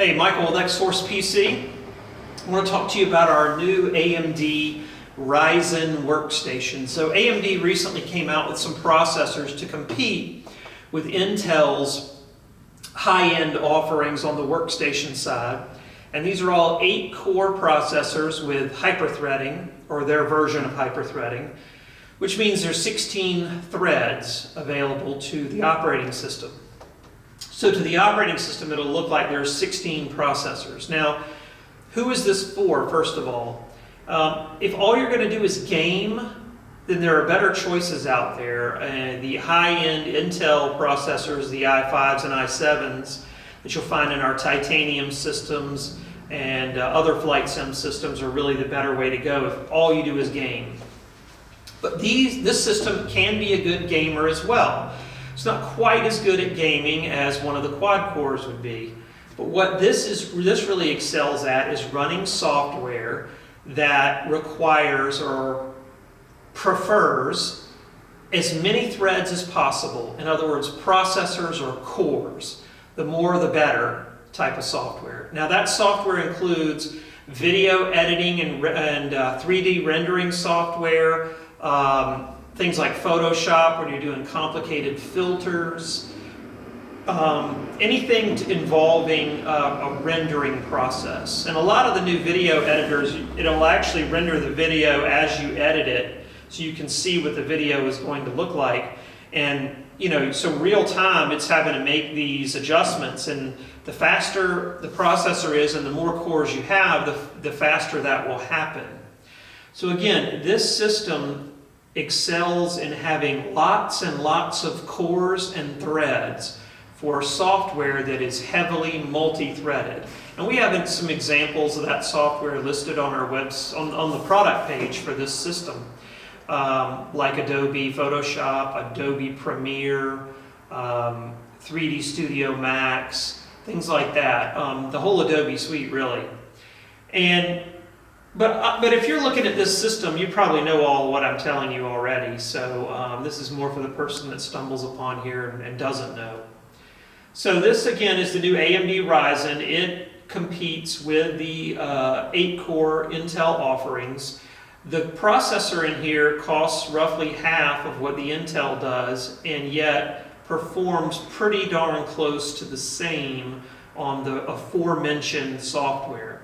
Hey, Michael with XForcePC. I want to talk to you about our new AMD Ryzen workstation. So AMD recently came out with some processors to compete with Intel's high-end offerings on the workstation side. And these are all 8-core processors with hyperthreading, or their version of hyperthreading, which means there's 16 threads available to the operating system. So to the operating system, it'll look like there's 16 processors. Now, who is this for, first of all? If all you're going to do is game, then there are better choices out there. The high-end Intel processors, the i5s and i7s, that you'll find in our titanium systems and other flight sim systems are really the better way to go if all you do is game. But this system can be a good gamer as well. It's not quite as good at gaming as one of the quad cores would be. But what this really excels at is running software that requires or prefers as many threads as possible. In other words, processors or cores. The more the better type of software. Now that software includes video editing and 3D rendering software, things like Photoshop when you're doing complicated filters, anything involving a rendering process. And a lot of the new video editors, it'll actually render the video as you edit it so you can see what the video is going to look like. And so real time it's having to make these adjustments, and the faster the processor is and the more cores you have, the faster that will happen. So again, this system excels in having lots and lots of cores and threads for software that is heavily multi-threaded. And we have some examples of that software listed on our on the product page for this system, like Adobe Photoshop, Adobe Premiere, 3D Studio Max, things like that. The whole Adobe suite, really. But if you're looking at this system, you probably know all what I'm telling you already. So this is more for the person that stumbles upon here and doesn't know. So this again is the new AMD Ryzen. It competes with the 8-core Intel offerings. The processor in here costs roughly half of what the Intel does, and yet performs pretty darn close to the same on the aforementioned software.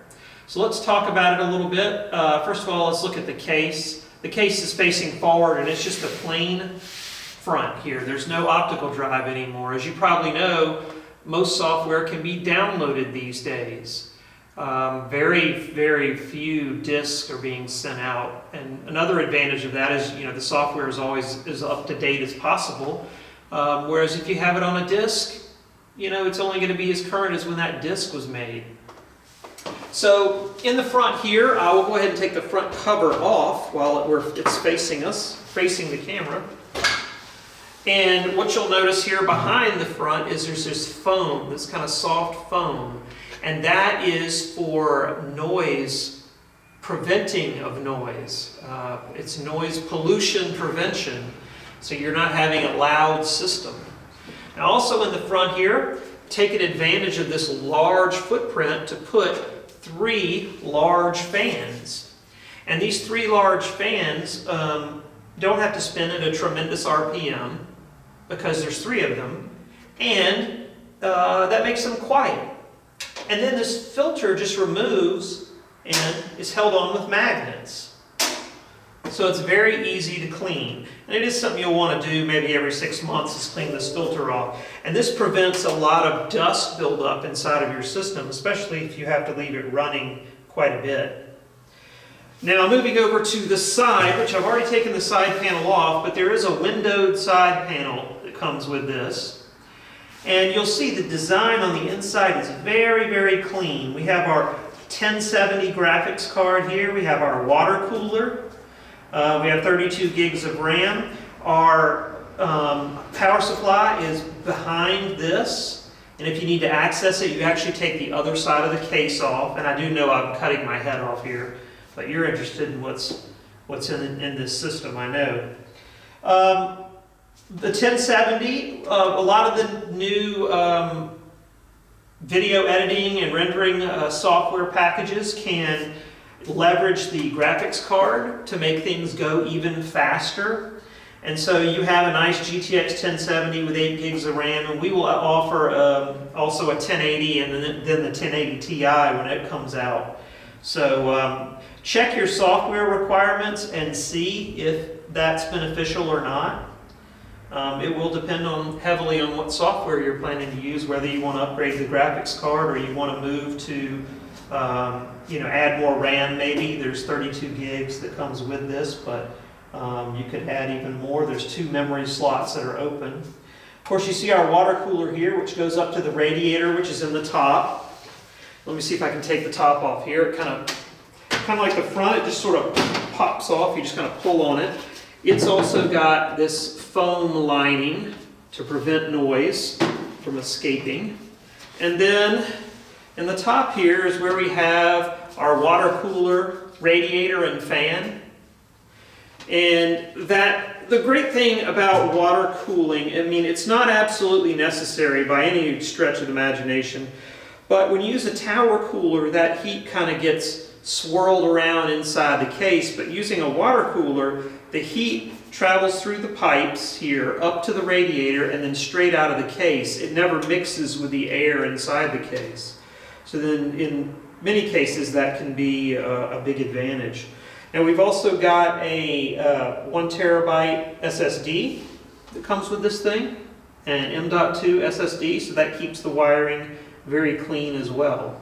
So let's talk about it a little bit. First of all, let's look at the case. The case is facing forward and it's just a plain front here. There's no optical drive anymore. As you probably know, most software can be downloaded these days. Very, very few disks are being sent out. And another advantage of that is, the software is always as up to date as possible. Whereas if you have it on a disk, it's only going to be as current as when that disk was made. So in the front here, I will go ahead and take the front cover off while it's facing us, facing the camera. And what you'll notice here behind the front is there's this foam, this kind of soft foam. And that is for noise, preventing of noise. It's noise pollution prevention, so you're not having a loud system. Now also in the front here, taking advantage of this large footprint to put 3 large fans. And these 3 large fans don't have to spin at a tremendous RPM because there's 3 of them, and that makes them quiet. And then this filter just removes and is held on with magnets. So it's very easy to clean. And it is something you'll want to do maybe every 6 months, is clean this filter off. And this prevents a lot of dust buildup inside of your system, especially if you have to leave it running quite a bit. Now moving over to the side, which I've already taken the side panel off, but there is a windowed side panel that comes with this. And you'll see the design on the inside is very, very clean. We have our 1070 graphics card here. We have our water cooler. We have 32 gigs of RAM. Our power supply is behind this. And if you need to access it, you actually take the other side of the case off. And I do know I'm cutting my head off here, but you're interested in what's in this system, I know. The 1070, a lot of the new video editing and rendering software packages can leverage the graphics card to make things go even faster. And so you have a nice GTX 1070 with 8 gigs of RAM, and we will offer also a 1080 and then the 1080 Ti when it comes out. So check your software requirements and see if that's beneficial or not. It will depend heavily on what software you're planning to use, whether you want to upgrade the graphics card or you want to move to add more RAM maybe. There's 32 gigs that comes with this, but you could add even more. There's 2 memory slots that are open. Of course, you see our water cooler here, which goes up to the radiator, which is in the top. Let me see if I can take the top off here. It kind of like the front, it just sort of pops off. You just kind of pull on it. It's also got this foam lining to prevent noise from escaping. And then in the top here is where we have our water cooler, radiator, and fan. And the great thing about water cooling, I mean, it's not absolutely necessary by any stretch of the imagination, but when you use a tower cooler, that heat kind of gets swirled around inside the case. But using a water cooler, the heat travels through the pipes here up to the radiator and then straight out of the case. It never mixes with the air inside the case. So then in many cases that can be a big advantage. Now we've also got a 1 terabyte SSD that comes with this thing, and an M.2 SSD, so that keeps the wiring very clean as well.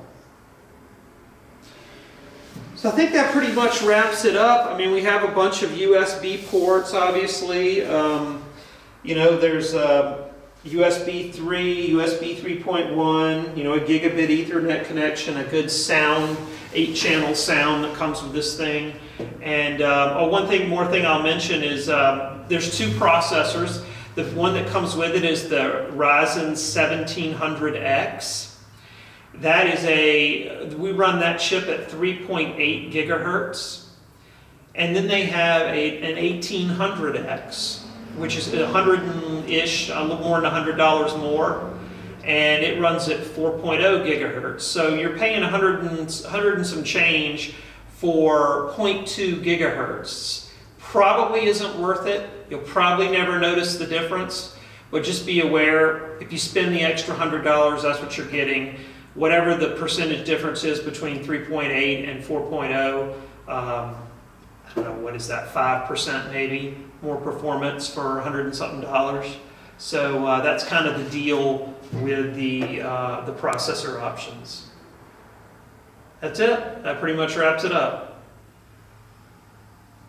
So I think that pretty much wraps it up. I mean, we have a bunch of USB ports, obviously. There's USB 3, USB 3.1, a gigabit Ethernet connection, a good sound, 8-channel sound that comes with this thing. And one more thing I'll mention is there's 2 processors. The one that comes with it is the Ryzen 1700X. That is we run that chip at 3.8 gigahertz. And then they have an 1800X, which is 100-ish, a little more than $100 more. And it runs at 4.0 gigahertz. So you're paying 100 and some change for 0.2 gigahertz. Probably isn't worth it. You'll probably never notice the difference. But just be aware, if you spend the extra $100, that's what you're getting. Whatever the percentage difference is between 3.8 and 4.0, I don't know, what is that, 5% maybe, more performance for 100 and something dollars. So that's kind of the deal with the processor options. That's it. That pretty much wraps it up.